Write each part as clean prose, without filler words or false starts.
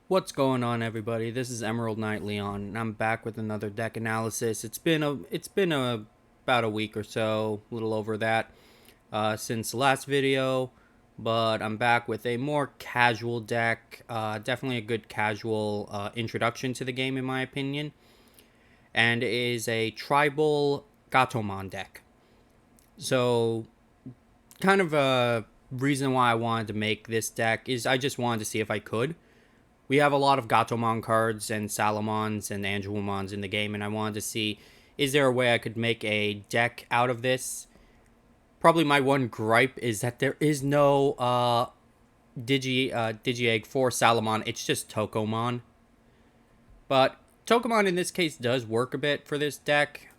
What's going on, everybody? This is Emerald Knight Leon, and I'm back with another deck analysis. It's been about a week or so, a little over that, since the last video, but I'm back with a more casual deck. Definitely a good casual introduction to the game, in my opinion, and it is a tribal Gatomon deck. So, kind of a reason why I wanted to make this deck is I just wanted to see if I could. We have a lot of Gatomon cards and Salamons and Angelomons in the game, and I wanted to see, is there a way I could make a deck out of this? Probably my one gripe is that there is no Digi-Egg for Salamon. It's just Tokomon. But Tokomon in this case does work a bit for this deck.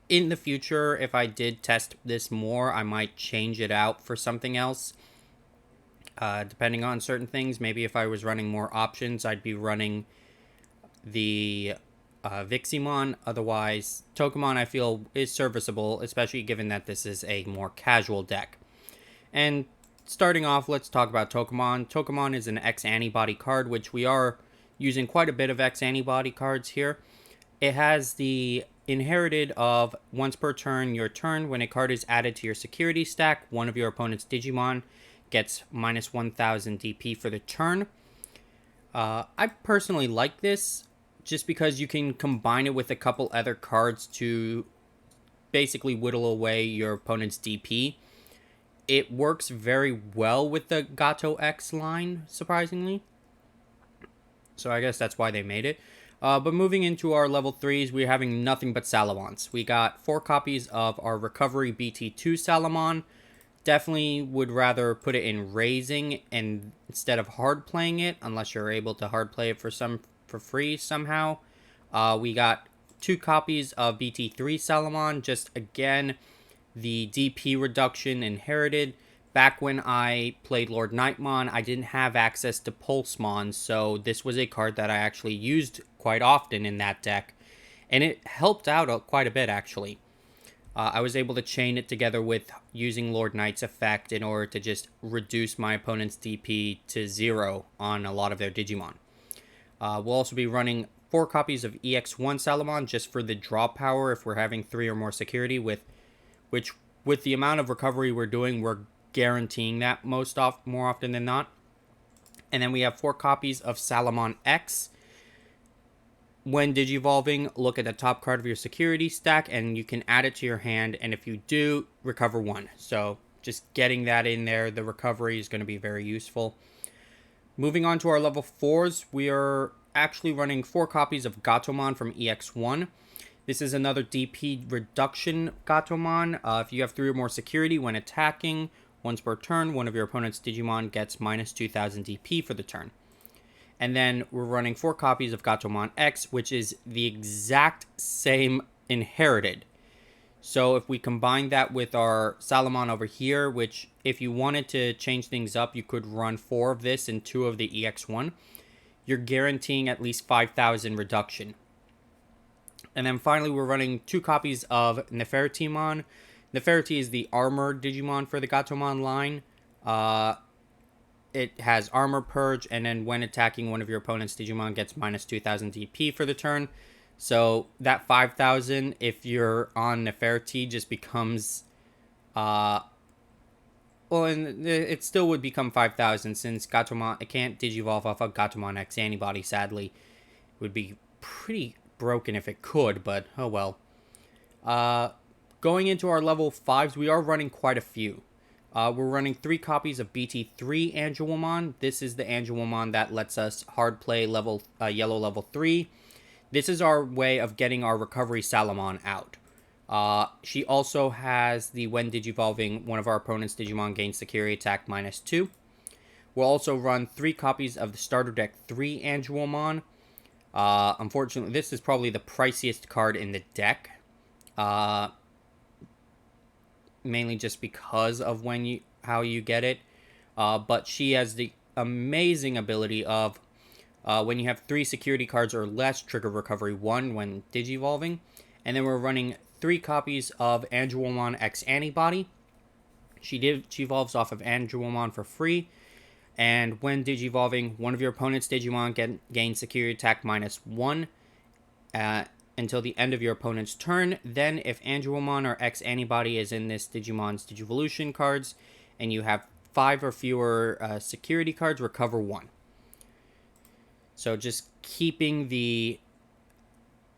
In the future, if I did test this more, I might change it out for something else. Depending on certain things, maybe if I was running more options, I'd be running the Viximon. Otherwise, Tokomon I feel is serviceable, especially given that this is a more casual deck. And starting off, let's talk about Tokomon. Tokomon is an X-Antibody card, which we are using quite a bit of X-Antibody cards here. It has the inherited of once per turn, your turn, when a card is added to your security stack, one of your opponent's Digimon gets minus 1000 DP for the turn. I personally like this just because you can combine it with a couple other cards to basically whittle away your opponent's DP. It works very well with the Gato X line, surprisingly. So I guess that's why they made it. But moving into our level 3s, we're having nothing but Salamons. We got 4 copies of our Recovery BT-2 Salamon. Definitely would rather put it in raising and instead of hard playing it, unless you're able to hard play it for free somehow. We got 2 copies of BT3 Salamon. Just again, the DP reduction inherited. Back when I played Lord Nightmon, I didn't have access to Pulsemon, so this was a card that I actually used quite often in that deck, and it helped out quite a bit actually. I was able to chain it together with using Lord Knight's effect in order to just reduce my opponent's DP to 0 on a lot of their Digimon. We'll also be running 4 copies of EX1 Salamon just for the draw power if we're having 3 or more security, with the amount of recovery we're doing, we're guaranteeing that more often than not. And then we have 4 copies of Salamon X. When digivolving, look at the top card of your security stack and you can add it to your hand, and if you do, recover 1. So just getting that in there, the recovery is going to be very useful. Moving on to our level 4s, we are actually running 4 copies of Gatomon from EX1. This is another DP reduction Gatomon. If you have 3 or more security when attacking, once per turn, one of your opponent's Digimon gets minus 2000 DP for the turn. And then we're running 4 copies of Gatomon X, which is the exact same inherited. So if we combine that with our Salamon over here, which if you wanted to change things up, you could run 4 of this and 2 of the EX1. You're guaranteeing at least 5000 reduction. And then finally, we're running 2 copies of Nefertimon. Neferti is the armored Digimon for the Gatomon line. It has Armor Purge, and then when attacking one of your opponent's Digimon gets minus 2000 DP for the turn. So that 5000, if you're on Neferti, just becomes... well, and it still would become 5000 since Gatomon... It can't Digivolve off of Gatomon X Antibody, sadly. It would be pretty broken if it could, but oh well. Going into our level 5s, we are running quite a few. We're running 3 copies of BT3 Angelomon. This is the Angelomon that lets us hard play yellow level 3. This is our way of getting our recovery Salamon out. She also has the when digivolving, one of our opponent's Digimon gains security attack minus 2. We'll also run 3 copies of the starter deck 3 Angelomon. Unfortunately, this is probably the priciest card in the deck. Mainly just because of how you get it. But she has the amazing ability of when you have 3 security cards or less, trigger recovery 1 when digivolving. And then we're running 3 copies of Angelomon X Antibody. She evolves off of Angelomon for free. And when Digivolving, one of your opponent's Digimon gains security attack -1 until the end of your opponent's turn. Then, if Angewomon or X-Antibody is in this Digimon's Digivolution cards, and you have 5 or fewer security cards, recover 1. So just keeping the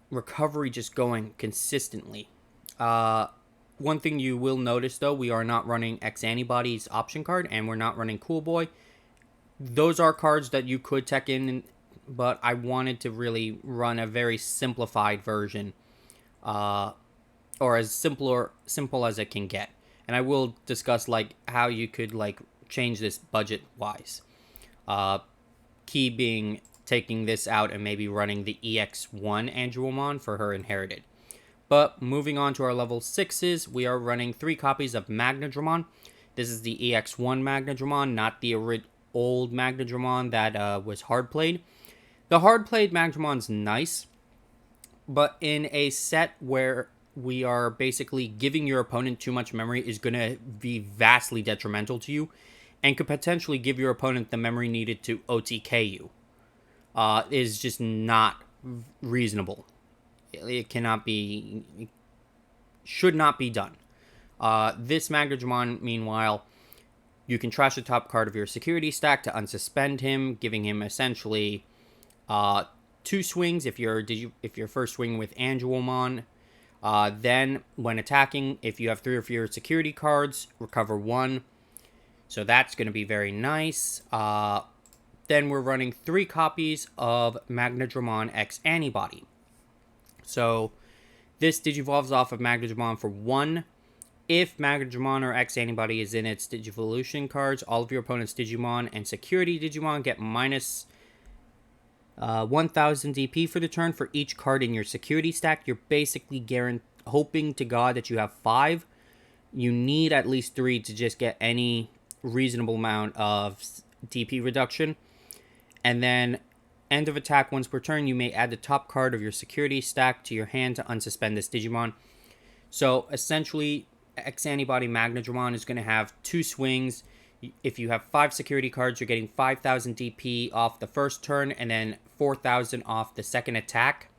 recovery just going consistently. One thing you will notice, though, we are not running X-Antibody's option card, and we're not running Cool Boy. Those are cards that you could tech in, but I wanted to really run a very simplified version, or as simple as it can get. And I will discuss like how you could like change this budget wise. Key being taking this out and maybe running the EX1 Angewomon for her inherited. But moving on to our level 6s, we are running 3 copies of Magnadramon. This is the EX1 Magnadramon, not the old Magnadramon that was hard played. The hard played Magnadраmon's nice, but in a set where we are basically giving your opponent too much memory is going to be vastly detrimental to you and could potentially give your opponent the memory needed to OTK you. Is just not reasonable. It cannot be, should not be done. This Magnadramon, meanwhile, you can trash the top card of your security stack to unsuspend him, giving him essentially 2 swings if you're first swinging with Angewomon. Then, when attacking, if you have 3 or fewer security cards, recover 1. So that's going to be very nice. Then we're running 3 copies of Magnadramon X-Antibody. So this Digivolves off of Magnadramon for 1. If Magnadramon or X-Antibody is in its Digivolution cards, all of your opponent's Digimon and Security Digimon get minus 1000 DP for the turn for each card in your security stack. You're basically hoping to God that you have 5. You need at least 3 to just get any reasonable amount of DP reduction. And then, end of attack once per turn, you may add the top card of your security stack to your hand to unsuspend this Digimon. So, essentially, X-Antibody Magnadramon is going to have 2 swings. If you have 5 security cards, you're getting 5000 DP off the first turn, and then 4000 off the second attack.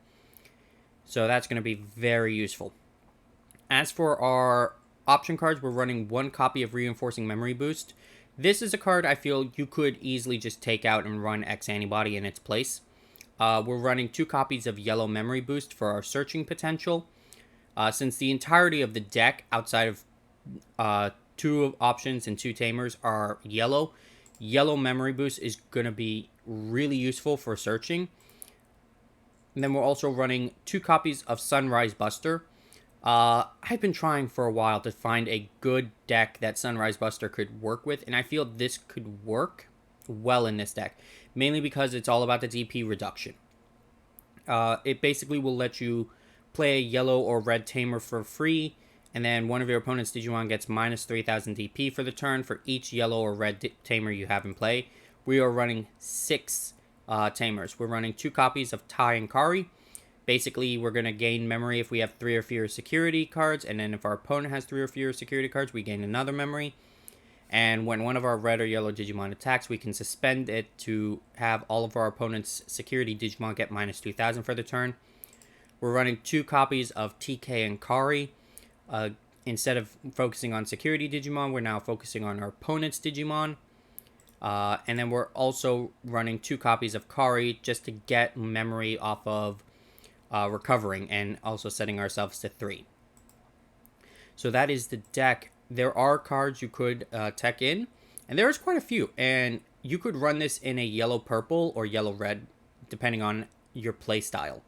So that's going to be very useful. As for our option cards, we're running 1 copy of Reinforcing Memory Boost. This is a card I feel you could easily just take out and run X-Antibody in its place. We're running 2 copies of Yellow Memory Boost for our searching potential. Since the entirety of the deck, outside of 2 options and 2 tamers, are yellow, Yellow Memory Boost is going to be really useful for searching. And then we're also running 2 copies of Sunrise Buster. I've been trying for a while to find a good deck that Sunrise Buster could work with, and I feel this could work well in this deck, mainly because it's all about the DP reduction. It basically will let you play a yellow or red tamer for free, and then one of your opponent's Digimon gets minus 3000 DP for the turn for each yellow or red tamer you have in play. We are running 6 tamers. We're running 2 copies of Tai and Kari. Basically, we're going to gain memory if we have 3 or fewer security cards, and then if our opponent has 3 or fewer security cards, we gain another memory. And when one of our red or yellow Digimon attacks, we can suspend it to have all of our opponent's security Digimon get minus 2000 for the turn. We're running 2 copies of TK and Kari. Instead of focusing on security Digimon, we're now focusing on our opponent's Digimon. And then we're also running 2 copies of Kari just to get memory off of recovering, and also setting ourselves to 3. So that is the deck. There are cards you could tech in, and there's quite a few, and you could run this in a yellow-purple or yellow-red, depending on your play style.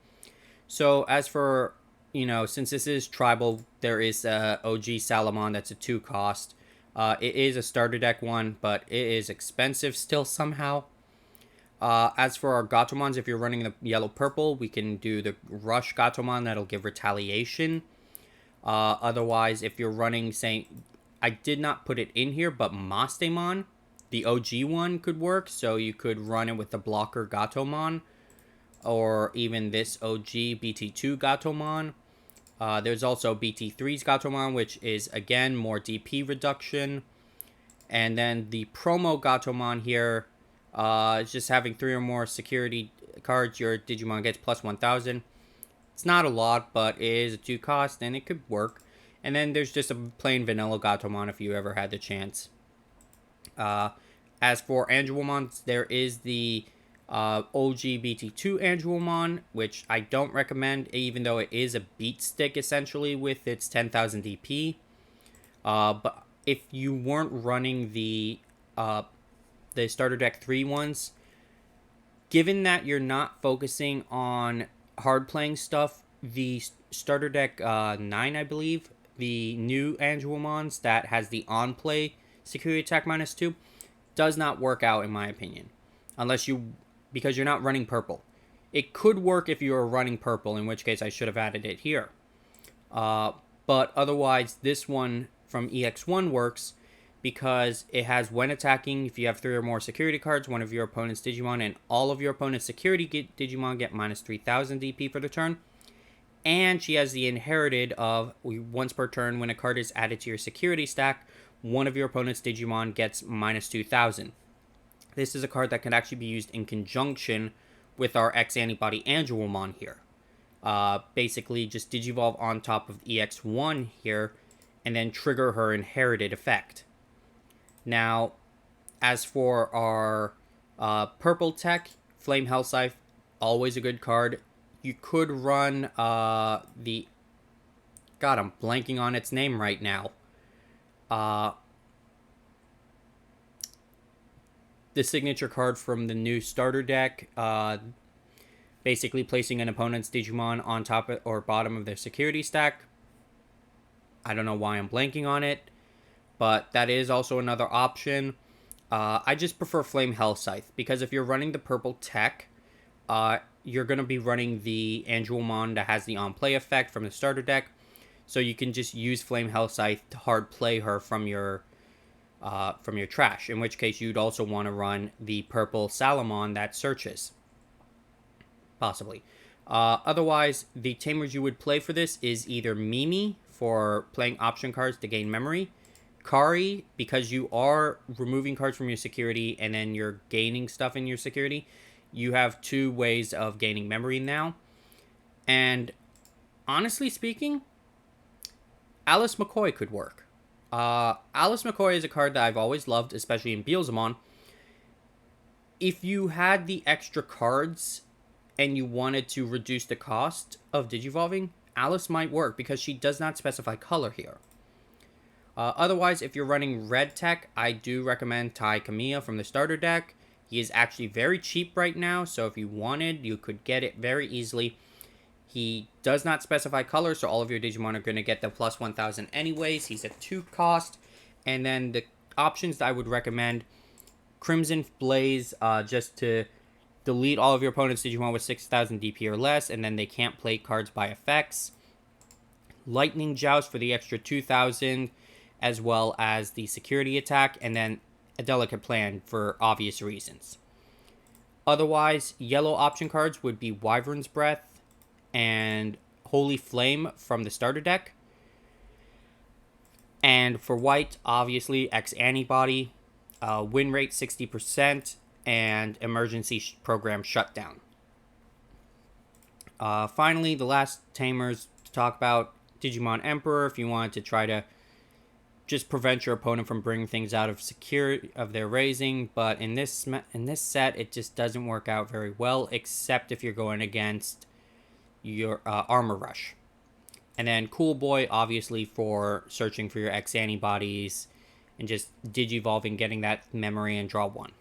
So as for, since this is tribal, there is OG Salamon that's a 2 cost. It is a starter deck one, but it is expensive still somehow. As for our Gatomons, if you're running the yellow-purple, we can do the Rush Gatomon. That'll give retaliation. Otherwise, if you're running, say, I did not put it in here, but Mastemon, the OG one, could work. So you could run it with the blocker Gatomon, or even this OG BT-2 Gatomon. There's also BT-3's Gatomon, which is, again, more DP reduction. And then the promo Gatomon here is just having 3 or more security cards. Your Digimon gets plus 1,000. It's not a lot, but it is a 2 cost, and it could work. And then there's just a plain vanilla Gatomon if you ever had the chance. As for Angelmon, there is the OG BT-2 Angelmon, which I don't recommend, even though it is a beat stick essentially with its 10,000 DP. But if you weren't running the starter deck 3 ones, given that you're not focusing on hard playing stuff, the starter deck 9, I believe, the new Angelmons that has the on play security attack -2, does not work out in my opinion, because you're not running purple. It could work if you were running purple, in which case I should have added it here. But otherwise, this one from EX1 works because it has, when attacking, if you have 3 or more security cards, one of your opponent's Digimon and all of your opponent's security Digimon get minus 3,000 DP for the turn. And she has the inherited of, once per turn, when a card is added to your security stack, one of your opponent's Digimon gets minus 2,000. This is a card that can actually be used in conjunction with our X-Antibody Angelmon here. Basically, just Digivolve on top of EX1 here, and then trigger her inherited effect. Now, as for our purple tech, Flame Hellscythe, always a good card. You could run the... God, I'm blanking on its name right now. The signature card from the new starter deck, basically placing an opponent's Digimon on top or bottom of their security stack. I don't know why I'm blanking on it, but that is also another option. I just prefer Flame Hellscythe, because if you're running the purple tech, you're going to be running the Angelmon that has the on-play effect from the starter deck, so you can just use Flame Hellscythe to hard play her from your trash, in which case you'd also want to run the purple Salamon that searches. Possibly. Otherwise, the tamers you would play for this is either Mimi, for playing option cards to gain memory, Kari, because you are removing cards from your security and then you're gaining stuff in your security. You have 2 ways of gaining memory now. And honestly speaking, Alice McCoy could work. Alice McCoy is a card that I've always loved, especially in Beelzemon. If you had the extra cards and you wanted to reduce the cost of Digivolving, Alice might work because she does not specify color here. Otherwise, if you're running red tech, I do recommend Tai Kamiya from the starter deck. He is actually very cheap right now, so if you wanted, you could get it very easily. He does not specify color, so all of your Digimon are going to get the plus 1,000 anyways. He's a 2 cost. And then the options that I would recommend, Crimson Blaze, just to delete all of your opponent's Digimon with 6,000 DP or less, and then they can't play cards by effects. Lightning Joust for the extra 2,000, as well as the security attack, and then a Delicate Plan for obvious reasons. Otherwise, yellow option cards would be Wyvern's Breath and Holy Flame from the starter deck. And for white, obviously, X-Antibody, win rate 60%, and emergency program shutdown. Finally, the last tamers to talk about, Digimon Emperor, if you wanted to try to just prevent your opponent from bringing things out of their raising, but in this set, it just doesn't work out very well, except if you're going against your Armor Rush. And then Cool Boy, obviously, for searching for your X-Antibodies and just Digivolving, getting that memory and draw 1.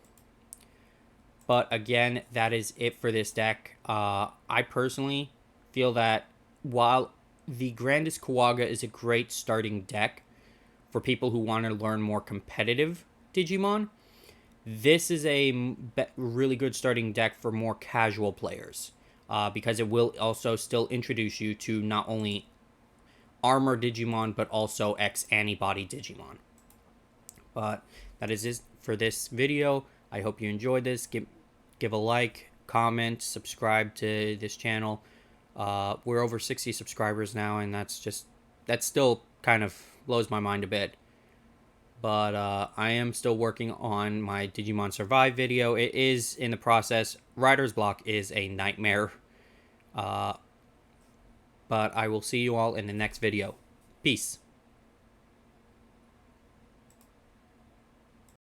But again, that is it for this deck. I personally feel that while the Grandis Kawaga is a great starting deck for people who want to learn more competitive Digimon, this is a really good starting deck for more casual players. Because it will also still introduce you to not only Armor Digimon, but also X-Antibody Digimon. But that is it for this video. I hope you enjoyed this. Give a like, comment, subscribe to this channel. We're over 60 subscribers now, and that still kind of blows my mind a bit. But I am still working on my Digimon Survive video. It is in the process. Writer's block is a nightmare. But I will see you all in the next video. Peace.